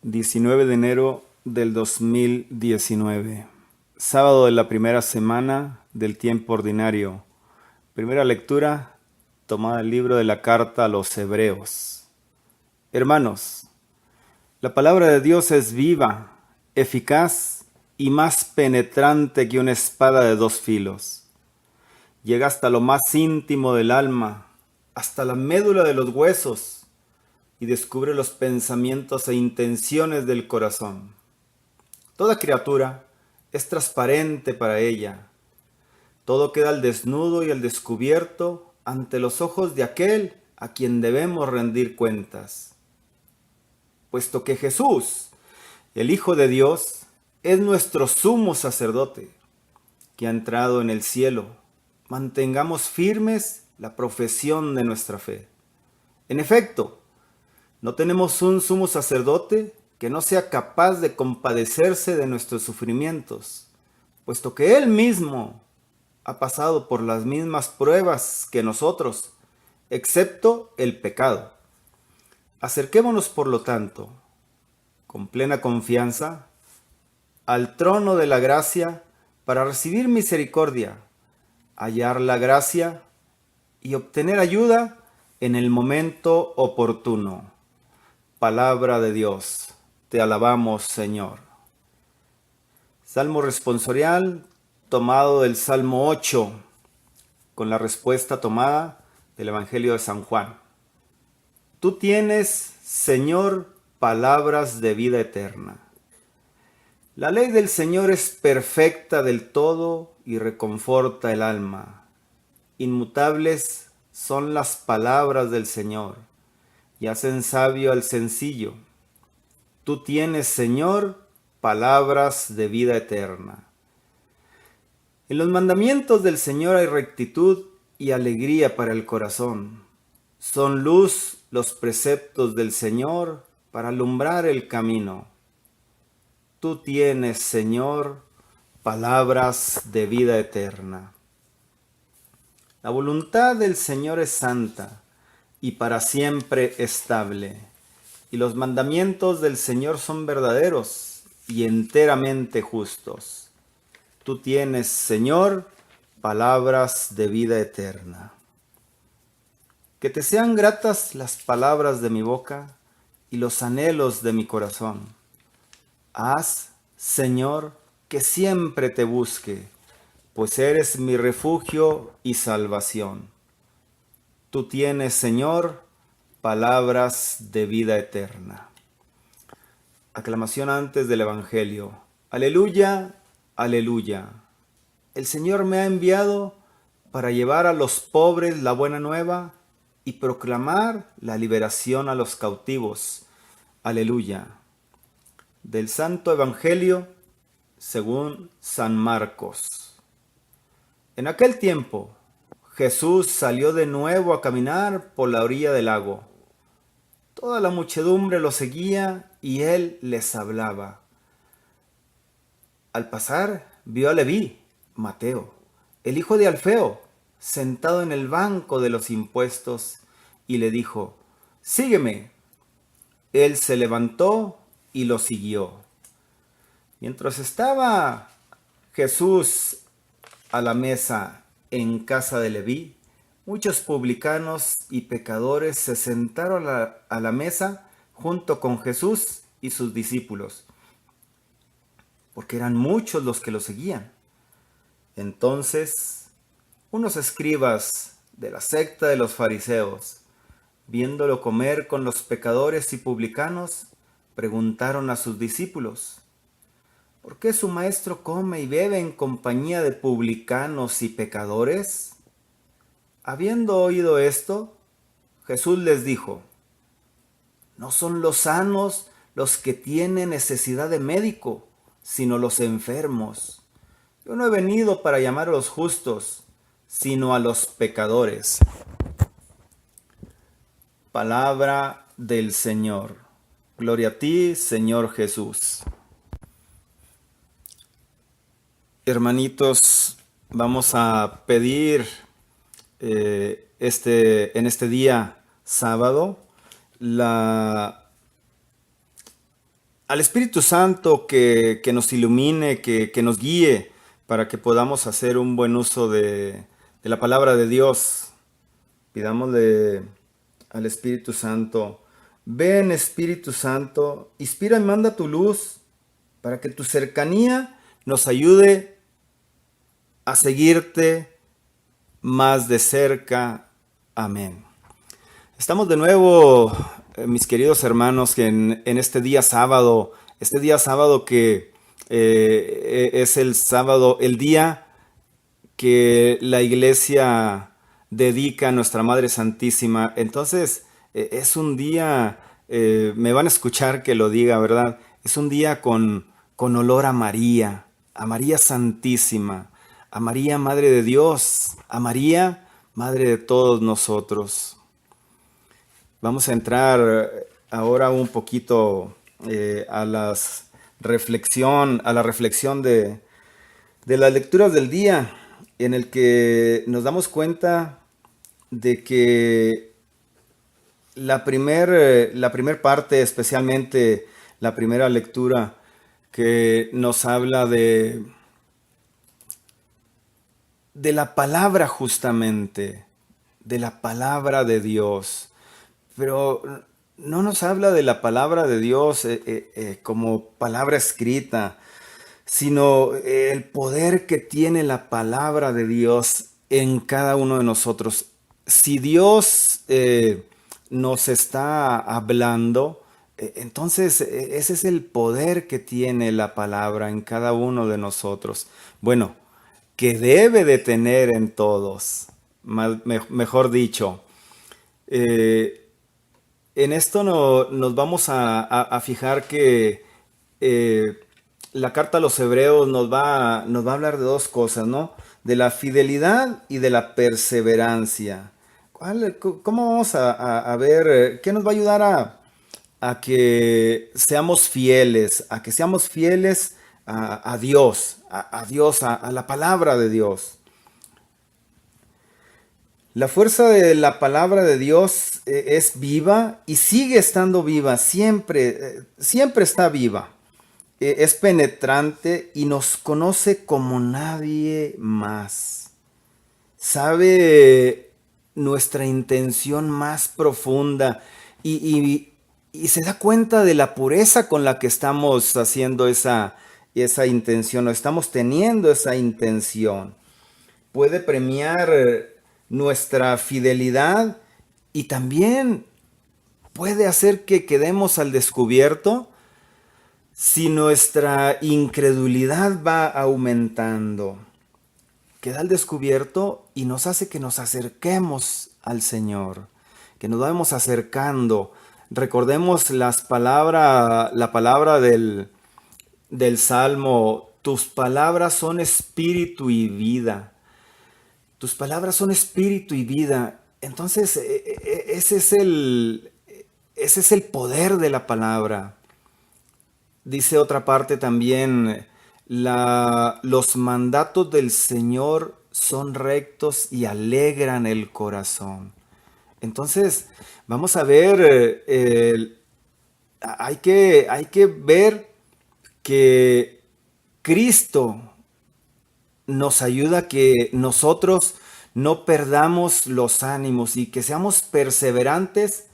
19 de enero del 2019, sábado de la primera semana del tiempo ordinario. Primera lectura tomada del libro de la carta a los Hebreos. Hermanos, la palabra de Dios es viva, eficaz y más penetrante que una espada de dos filos. Llega hasta lo más íntimo del alma, hasta la médula de los huesos, y descubre los pensamientos e intenciones del corazón. Toda criatura es transparente para ella. Todo queda al desnudo y al descubierto ante los ojos de aquel a quien debemos rendir cuentas. Puesto que Jesús, el Hijo de Dios, es nuestro sumo sacerdote, que ha entrado en el cielo, mantengamos firmes la profesión de nuestra fe. En efecto, no tenemos un sumo sacerdote que no sea capaz de compadecerse de nuestros sufrimientos, puesto que Él mismo ha pasado por las mismas pruebas que nosotros, excepto el pecado. Acerquémonos, por lo tanto, con plena confianza, al trono de la gracia para recibir misericordia, hallar la gracia y obtener ayuda en el momento oportuno. Palabra de Dios, te alabamos, Señor. Salmo responsorial tomado del Salmo 8, con la respuesta tomada del Evangelio de San Juan. Tú tienes, Señor, palabras de vida eterna. La ley del Señor es perfecta del todo y reconforta el alma. Inmutables son las palabras del Señor y hacen sabio al sencillo. Tú tienes, Señor, palabras de vida eterna. En los mandamientos del Señor hay rectitud y alegría para el corazón. Son luz los preceptos del Señor para alumbrar el camino. Tú tienes, Señor, palabras de vida eterna. La voluntad del Señor es santa y para siempre estable, y los mandamientos del Señor son verdaderos y enteramente justos. Tú tienes, Señor, palabras de vida eterna. Que te sean gratas las palabras de mi boca y los anhelos de mi corazón. Haz, Señor, que siempre te busque, pues eres mi refugio y salvación. Tú tienes, Señor, palabras de vida eterna. Aclamación antes del Evangelio. Aleluya, aleluya. El Señor me ha enviado para llevar a los pobres la buena nueva y proclamar la liberación a los cautivos. Aleluya. Del Santo Evangelio según San Marcos. En aquel tiempo, Jesús salió de nuevo a caminar por la orilla del lago. Toda la muchedumbre lo seguía y él les hablaba. Al pasar, vio a Leví, Mateo, el hijo de Alfeo, sentado en el banco de los impuestos, y le dijo: «Sígueme». Él se levantó y lo siguió. Mientras estaba Jesús a la mesa en casa de Leví, muchos publicanos y pecadores se sentaron a la mesa junto con Jesús y sus discípulos, porque eran muchos los que lo seguían. Entonces, unos escribas de la secta de los fariseos, viéndolo comer con los pecadores y publicanos, preguntaron a sus discípulos: ¿por qué su maestro come y bebe en compañía de publicanos y pecadores? Habiendo oído esto, Jesús les dijo: no son los sanos los que tienen necesidad de médico, sino los enfermos. Yo no he venido para llamar a los justos, sino a los pecadores. Palabra del Señor. Gloria a ti, Señor Jesús. Hermanitos, vamos a pedir en este día sábado al Espíritu Santo que nos ilumine, que nos guíe para que podamos hacer un buen uso de la palabra de Dios. Pidámosle al Espíritu Santo, ven Espíritu Santo, inspira y manda tu luz para que tu cercanía nos ayude a seguirte más de cerca. Amén. Estamos de nuevo, mis queridos hermanos, que en este día sábado que es el sábado, el día que la iglesia dedica a nuestra Madre Santísima. Entonces, es un día, me van a escuchar que lo diga, ¿verdad? Es un día con olor a María Santísima, a María Madre de Dios, a María Madre de todos nosotros. Vamos a entrar ahora un poquito a la reflexión de las lecturas del día, en el que nos damos cuenta de que la primer parte, especialmente la primera lectura, que nos habla de la palabra justamente, de la palabra de Dios. Pero no nos habla de la palabra de Dios como palabra escrita, sino el poder que tiene la palabra de Dios en cada uno de nosotros. Si Dios nos está hablando, entonces ese es el poder que tiene la palabra en cada uno de nosotros. Bueno, que debe de tener en todos, mejor dicho. Eh, en esto nos vamos a fijar que la carta a los hebreos nos va a hablar de dos cosas, ¿no? De la fidelidad y de la perseverancia. ¿Cómo vamos a ver qué nos va a ayudar a que seamos fieles, a Dios, a Dios, a la palabra de Dios? La fuerza de la palabra de Dios es viva y sigue estando viva, siempre está viva. Es penetrante y nos conoce como nadie más. Sabe nuestra intención más profunda y se da cuenta de la pureza con la que estamos haciendo esa intención o estamos teniendo esa intención. Puede premiar nuestra fidelidad y también puede hacer que quedemos al descubierto si nuestra incredulidad va aumentando. Queda al descubierto y nos hace que nos acerquemos al Señor, que nos vayamos acercando. Recordemos la palabra del Salmo: tus palabras son espíritu y vida. Tus palabras son espíritu y vida. Entonces, ese es el poder de la palabra. Dice otra parte también, los mandatos del Señor son rectos y alegran el corazón. Entonces, vamos a ver, hay que ver que Cristo nos ayuda a que nosotros no perdamos los ánimos y que seamos perseverantes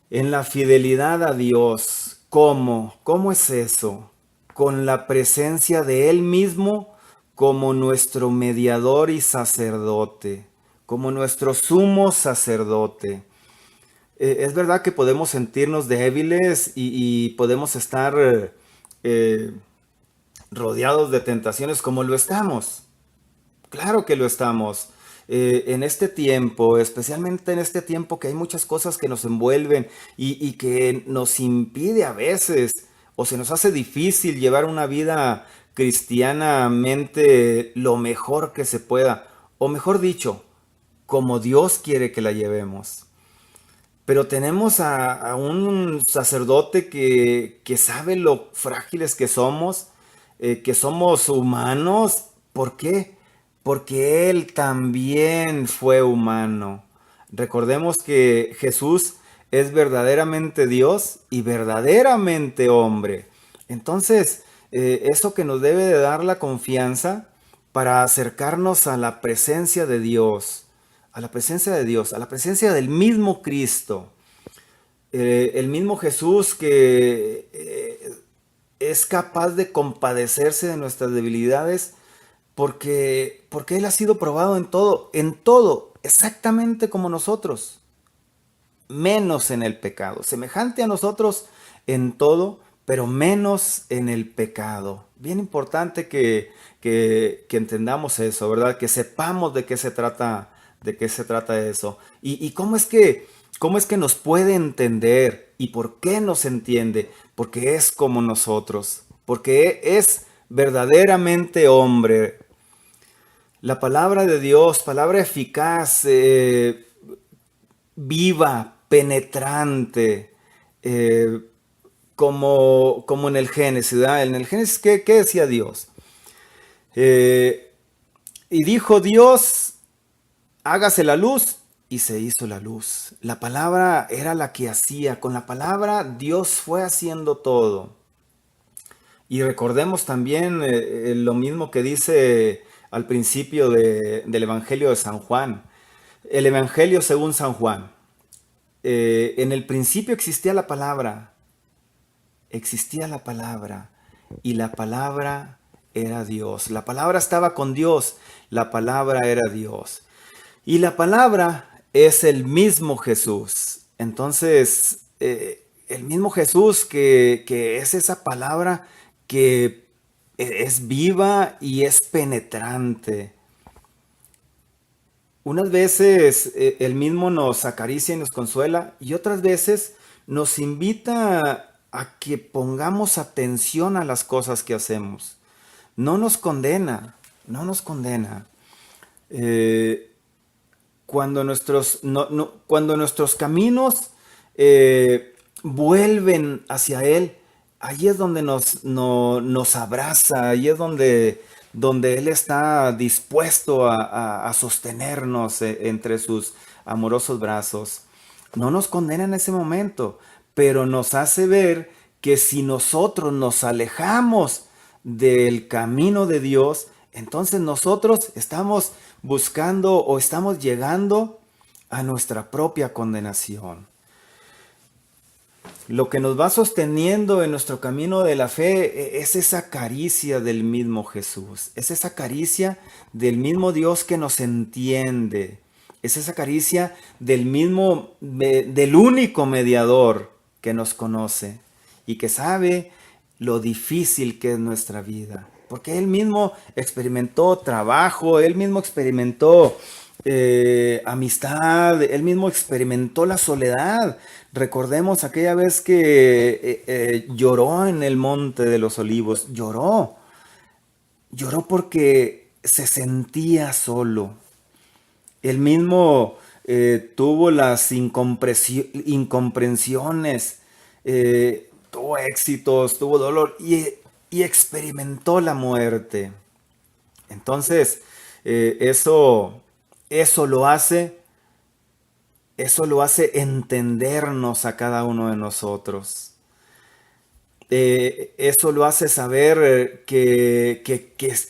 en la fidelidad a Dios. ¿Cómo? ¿Cómo es eso? Con la presencia de Él mismo como nuestro mediador y sacerdote, como nuestro sumo sacerdote. Es verdad que podemos sentirnos débiles y podemos estar rodeados de tentaciones como lo estamos. Claro que lo estamos. En este tiempo, especialmente en este tiempo que hay muchas cosas que nos envuelven y que nos impide a veces o se nos hace difícil llevar una vida cristianamente lo mejor que se pueda, o mejor dicho, como Dios quiere que la llevemos. Pero tenemos a un sacerdote que sabe lo frágiles que somos humanos. ¿Por qué? Porque Él también fue humano. Recordemos que Jesús es verdaderamente Dios y verdaderamente hombre. Entonces, eso que nos debe de dar la confianza para acercarnos a la presencia de Dios, a la presencia de Dios, a la presencia del mismo Cristo, el mismo Jesús que es capaz de compadecerse de nuestras debilidades porque Él ha sido probado en todo, exactamente como nosotros, menos en el pecado, semejante a nosotros en todo, pero menos en el pecado. Bien importante que entendamos eso, ¿verdad? Que sepamos de qué se trata eso. Y cómo es que nos puede entender y por qué nos entiende, porque es como nosotros, porque es verdaderamente hombre. La palabra de Dios, palabra eficaz, viva, penetrante, eh, como en el Génesis, ¿verdad? En el Génesis, ¿qué decía Dios? Eh, y dijo Dios, hágase la luz, y se hizo la luz. La palabra era la que hacía, con la palabra Dios fue haciendo todo. Y recordemos también lo mismo que dice al principio del Evangelio de San Juan. El Evangelio según San Juan. En el principio existía la palabra, y la palabra era Dios. La palabra estaba con Dios, la palabra era Dios. Y la palabra es el mismo Jesús. Entonces, el mismo Jesús que es esa palabra que es viva y es penetrante. Unas veces Él mismo nos acaricia y nos consuela, y otras veces nos invita a que pongamos atención a las cosas que hacemos. No nos condena, no nos condena. Eh, cuando nuestros caminos vuelven hacia Él, ahí es donde nos abraza, ahí es donde Él está dispuesto a sostenernos entre sus amorosos brazos. No nos condena en ese momento, pero nos hace ver que si nosotros nos alejamos del camino de Dios, entonces nosotros estamos buscando o estamos llegando a nuestra propia condenación. Lo que nos va sosteniendo en nuestro camino de la fe es esa caricia del mismo Jesús, es esa caricia del mismo Dios que nos entiende, es esa caricia del único mediador que nos conoce y que sabe lo difícil que es nuestra vida. Porque Él mismo experimentó trabajo, Él mismo experimentó amistad, Él mismo experimentó la soledad. Recordemos aquella vez que lloró en el Monte de los Olivos, lloró porque se sentía solo. Él mismo tuvo las incomprensiones, tuvo éxitos, tuvo dolor y experimentó la muerte. Entonces, eh, eso, eso lo hace, eso lo hace entendernos a cada uno de nosotros. Eso lo hace saber que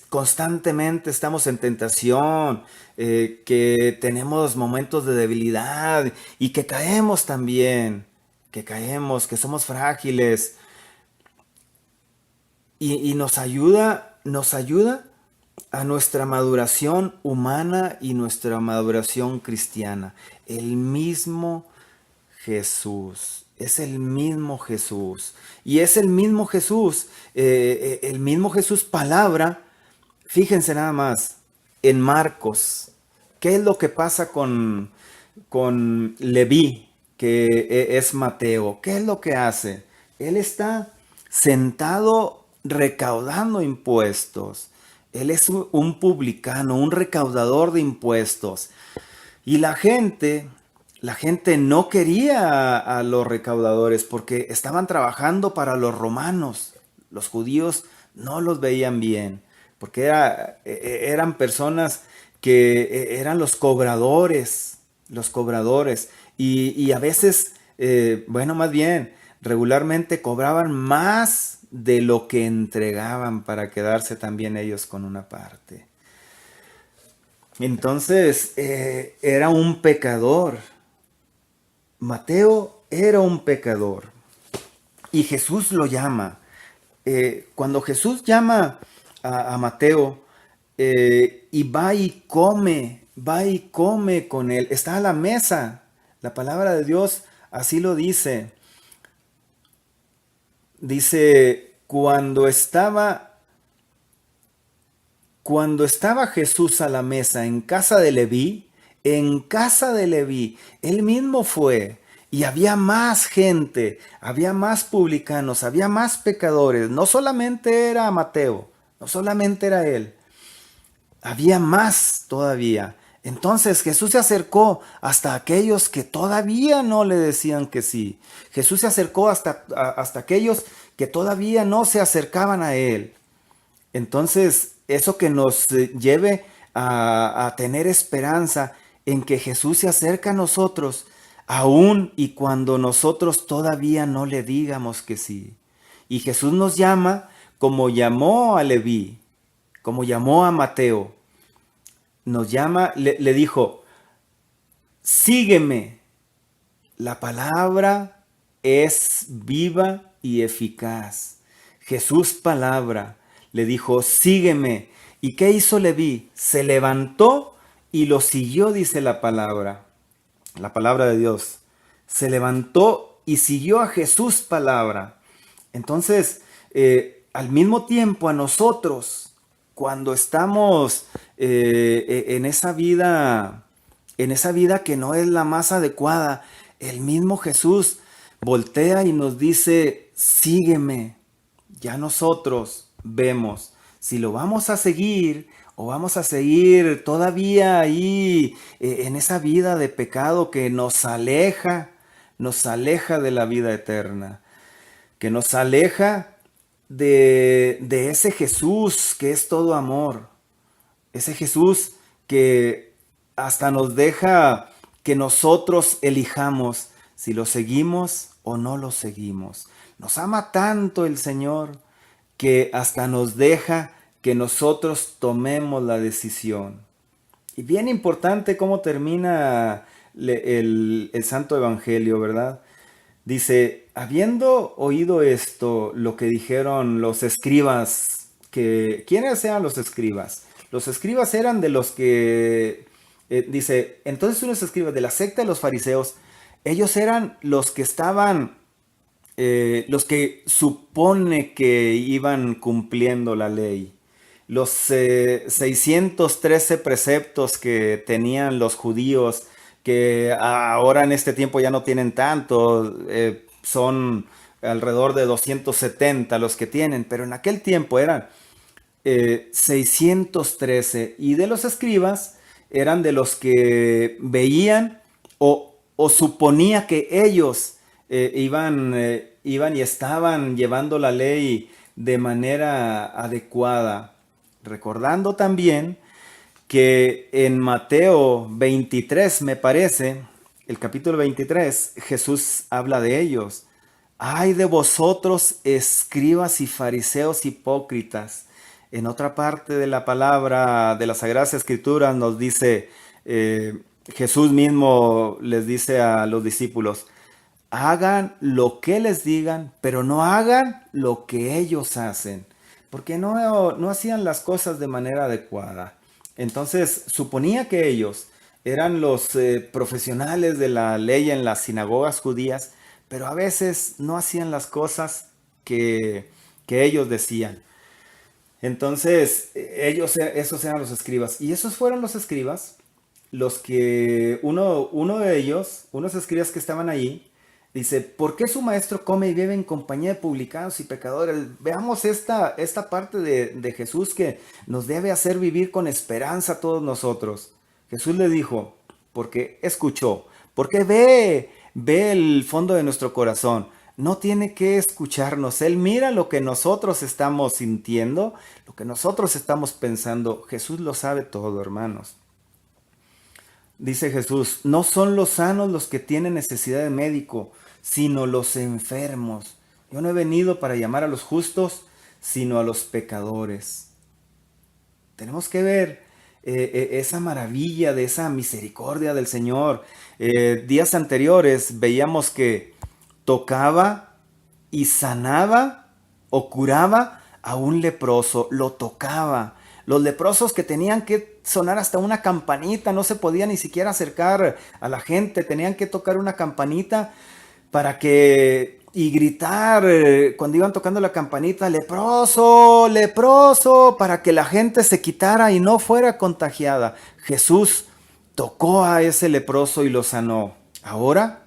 constantemente estamos en tentación, que tenemos momentos de debilidad y que caemos también, que caemos, que somos frágiles y nos ayuda a nuestra maduración humana y nuestra maduración cristiana. El mismo Jesús, es el mismo Jesús. Y es el mismo Jesús palabra. Fíjense nada más, en Marcos, ¿qué es lo que pasa con Leví, que es Mateo? ¿Qué es lo que hace? Él está sentado recaudando impuestos. Él es un publicano, un recaudador de impuestos. Y la gente no quería a los recaudadores porque estaban trabajando para los romanos. Los judíos no los veían bien, porque eran personas que eran los cobradores, y a veces bueno, más bien, regularmente cobraban más de lo que entregaban para quedarse también ellos con una parte. Entonces, era un pecador. Mateo era un pecador. Y Jesús lo llama. Cuando Jesús llama a Mateo y va y come con él, está a la mesa. La palabra de Dios así lo dice. Dice, cuando estaba Jesús a la mesa en casa de Leví, él mismo fue. Y había más gente, había más publicanos, había más pecadores. No solamente era Mateo, no solamente era él, había más todavía. Entonces Jesús se acercó hasta aquellos que todavía no le decían que sí. Jesús se acercó hasta aquellos que todavía no se acercaban a él. Entonces, eso que nos lleve a tener esperanza en que Jesús se acerca a nosotros, aun y cuando nosotros todavía no le digamos que sí. Y Jesús nos llama como llamó a Leví, como llamó a Mateo. Nos llama, le dijo, sígueme. La palabra es viva y eficaz. Jesús palabra le dijo, sígueme. ¿Y qué hizo Leví? Se levantó y lo siguió, dice la palabra de Dios. Se levantó y siguió a Jesús palabra. Entonces, al mismo tiempo a nosotros, cuando estamos en esa vida que no es la más adecuada, el mismo Jesús voltea y nos dice, sígueme. Ya nosotros vemos si lo vamos a seguir o vamos a seguir todavía ahí en esa vida de pecado que nos aleja de la vida eterna, que nos aleja de ese Jesús que es todo amor, ese Jesús que hasta nos deja que nosotros elijamos si lo seguimos o no lo seguimos. Nos ama tanto el Señor que hasta nos deja que nosotros tomemos la decisión. Y bien importante cómo termina el Santo Evangelio, ¿verdad? Dice, habiendo oído esto, lo que dijeron los escribas, ¿quiénes eran los escribas? Los escribas eran de los que, dice, entonces unos escribas de la secta de los fariseos, ellos eran los que estaban, los que supone que iban cumpliendo la ley. Los 613 preceptos que tenían los judíos, que ahora en este tiempo ya no tienen tanto, son alrededor de 270 los que tienen, pero en aquel tiempo eran 613, y de los escribas eran de los que veían o suponía que ellos iban y estaban llevando la ley de manera adecuada. Recordando también que en Mateo 23, me parece, el capítulo 23, Jesús habla de ellos. Ay de vosotros, escribas y fariseos hipócritas. En otra parte de la palabra de las Sagradas Escrituras nos dice, Jesús mismo les dice a los discípulos, hagan lo que les digan, pero no hagan lo que ellos hacen, porque no hacían las cosas de manera adecuada. Entonces suponía que ellos eran los profesionales de la ley en las sinagogas judías, pero a veces no hacían las cosas que ellos decían. Entonces esos eran los escribas. Y esos fueron los escribas, los que uno de ellos, unos escribas que estaban allí, dice, ¿por qué su maestro come y bebe en compañía de publicanos y pecadores? Veamos esta parte de Jesús que nos debe hacer vivir con esperanza a todos nosotros. Jesús le dijo, porque escuchó, porque ve el fondo de nuestro corazón. No tiene que escucharnos. Él mira lo que nosotros estamos sintiendo, lo que nosotros estamos pensando. Jesús lo sabe todo, hermanos. Dice Jesús, no son los sanos los que tienen necesidad de médico, sino los enfermos. Yo no he venido para llamar a los justos, sino a los pecadores. Tenemos que ver esa maravilla de esa misericordia del Señor. Días anteriores veíamos que tocaba y sanaba o curaba a un leproso, lo tocaba. Los leprosos que tenían que sonar hasta una campanita, no se podían ni siquiera acercar a la gente, tenían que tocar una campanita para que y gritar cuando iban tocando la campanita, leproso, leproso, para que la gente se quitara y no fuera contagiada. Jesús tocó a ese leproso y lo sanó. Ahora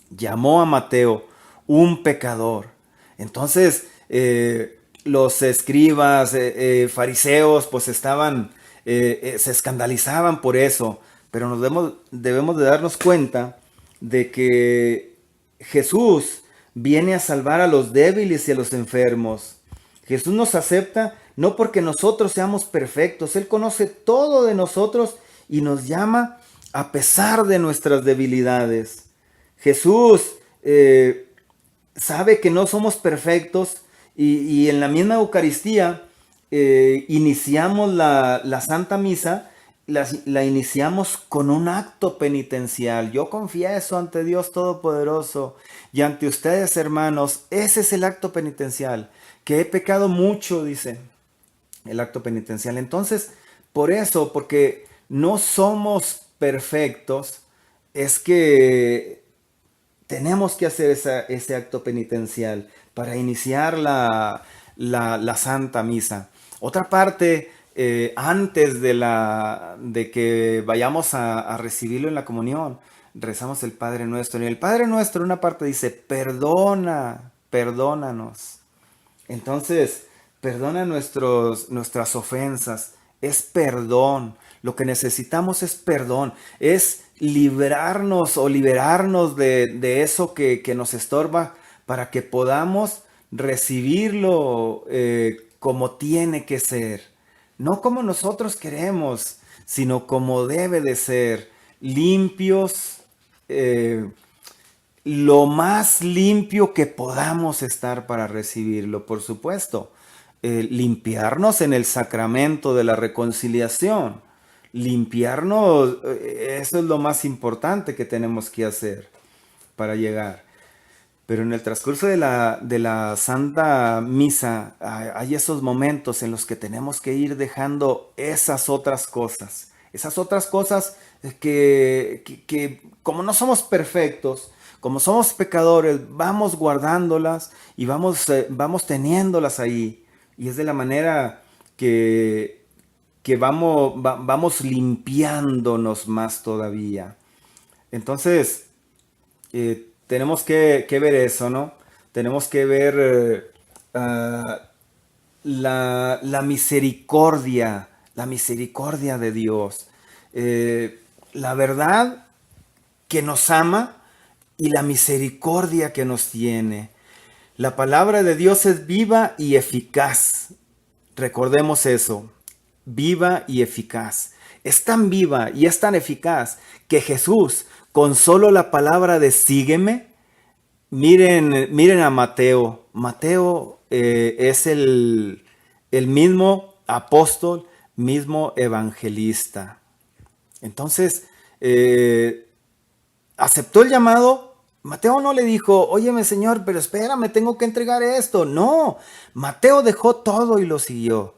llamó a Mateo un pecador. Entonces los escribas, fariseos, pues se escandalizaban por eso. Pero debemos de darnos cuenta de que Jesús viene a salvar a los débiles y a los enfermos. Jesús nos acepta no porque nosotros seamos perfectos. Él conoce todo de nosotros y nos llama a pesar de nuestras debilidades. Jesús sabe que no somos perfectos y en la misma Eucaristía iniciamos la Santa Misa, la iniciamos con un acto penitencial. Yo confieso ante Dios Todopoderoso y ante ustedes, hermanos, ese es el acto penitencial, que he pecado mucho, dice el acto penitencial. Entonces, por eso, porque no somos perfectos, es que tenemos que hacer ese acto penitencial para iniciar la Santa Misa. Otra parte, antes de que vayamos a recibirlo en la comunión, rezamos el Padre Nuestro. Y el Padre Nuestro, una parte dice, perdónanos. Entonces, perdona nuestras ofensas. Es perdón. Lo que necesitamos es perdón. Es librarnos o liberarnos de eso que nos estorba para que podamos recibirlo como tiene que ser. No como nosotros queremos, sino como debe de ser. Limpios, lo más limpio que podamos estar para recibirlo, por supuesto. Limpiarnos en el sacramento de la reconciliación. Limpiarnos, eso es lo más importante que tenemos que hacer para llegar. Pero en el transcurso de la Santa Misa hay esos momentos en los que tenemos que ir dejando esas otras cosas. Esas otras cosas que como no somos perfectos, como somos pecadores, vamos guardándolas y vamos teniéndolas ahí. Y es de la manera que vamos limpiándonos más todavía. Entonces, tenemos que ver eso, ¿no? Tenemos que ver la misericordia de Dios. La verdad que nos ama y la misericordia que nos tiene. La palabra de Dios es viva y eficaz. Recordemos eso, viva y eficaz. Es tan viva y es tan eficaz que Jesús, con solo la palabra de sígueme, miren a Mateo. Mateo es el mismo apóstol, mismo evangelista. Entonces, aceptó el llamado. Mateo no le dijo, óyeme Señor, pero espérame, tengo que entregar esto. No, Mateo dejó todo y lo siguió.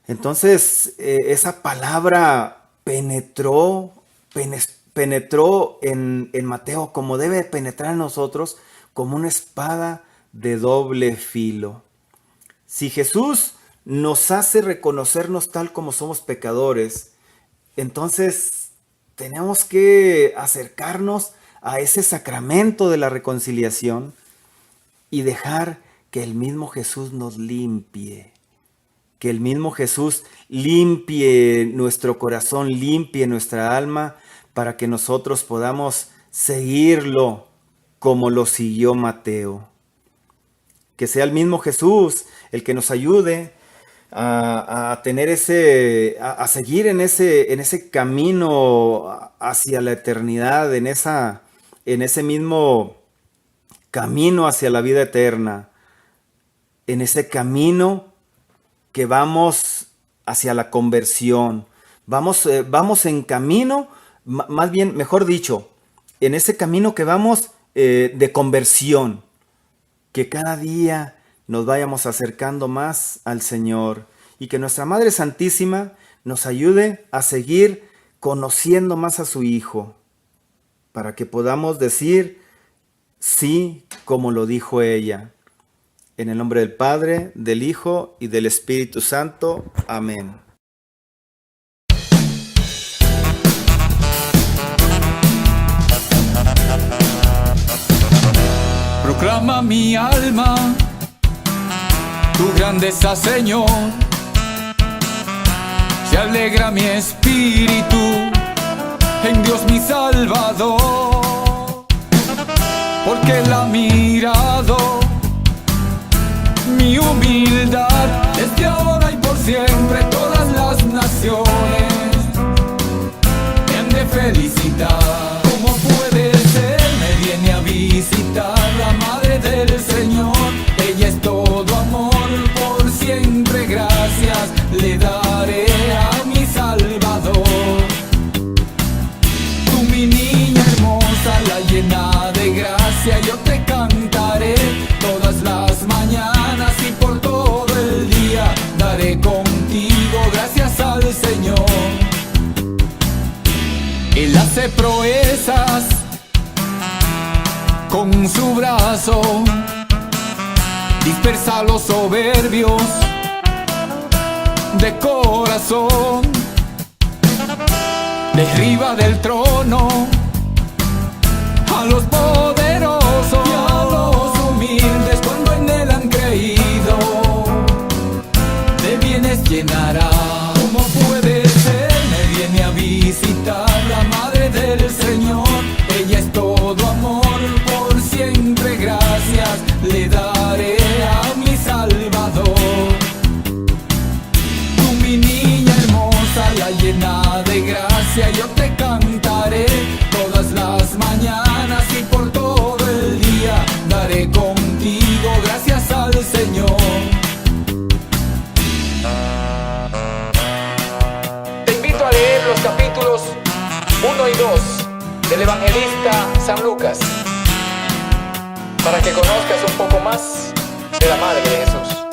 Entonces, esa palabra penetró en Mateo como debe penetrar en nosotros, como una espada de doble filo. Si Jesús nos hace reconocernos tal como somos pecadores, entonces tenemos que acercarnos a ese sacramento de la reconciliación y dejar que el mismo Jesús nos limpie. Que el mismo Jesús limpie nuestro corazón, limpie nuestra alma, para que nosotros podamos seguirlo como lo siguió Mateo. Que sea el mismo Jesús el que nos ayude a tener a seguir en ese camino hacia la eternidad, en ese mismo camino hacia la vida eterna, en ese camino que vamos hacia la conversión. Vamos en camino, más bien, mejor dicho, en ese camino que vamos de conversión, que cada día nos vayamos acercando más al Señor y que nuestra Madre Santísima nos ayude a seguir conociendo más a su Hijo, para que podamos decir sí como lo dijo ella. En el nombre del Padre, del Hijo y del Espíritu Santo. Amén. Proclama mi alma tu grandeza, Señor. Se alegra mi espíritu en Dios mi Salvador, porque Él ha mirado mi humildad. Desde ahora y por siempre todas las naciones me han de felicitar. ¿Cómo puede ser? Me viene a visitar la Madre del Señor. Ella es todo amor, por siempre gracias le daré a mi Salvador. Tú, mi niña hermosa, la llena de gracia, yo te cantaré todas las mañanas y por todo el día daré contigo gracias al Señor. Él hace proezas con su brazo, dispersa a los soberbios de corazón, derriba del trono a los poderosos y a los humildes. Cuando en Él han creído, de bienes llenará. ¿Cómo puede ser? Me viene a visitar la Madre del Señor. Ella es todo amor, por siempre gracias le daré a mi Salvador. Tú, mi niña hermosa, la llena de gracia, yo te cantaré todas las mañanas y por todo el día daré contigo gracias al Señor. Te invito a leer los capítulos 1 y 2 del evangelista San Lucas, para que conozcas un poco más de la Madre de Jesús.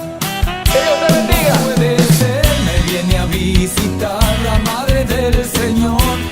¡Que Dios te bendiga! Puede ser, me viene a visitar la Madre del Señor.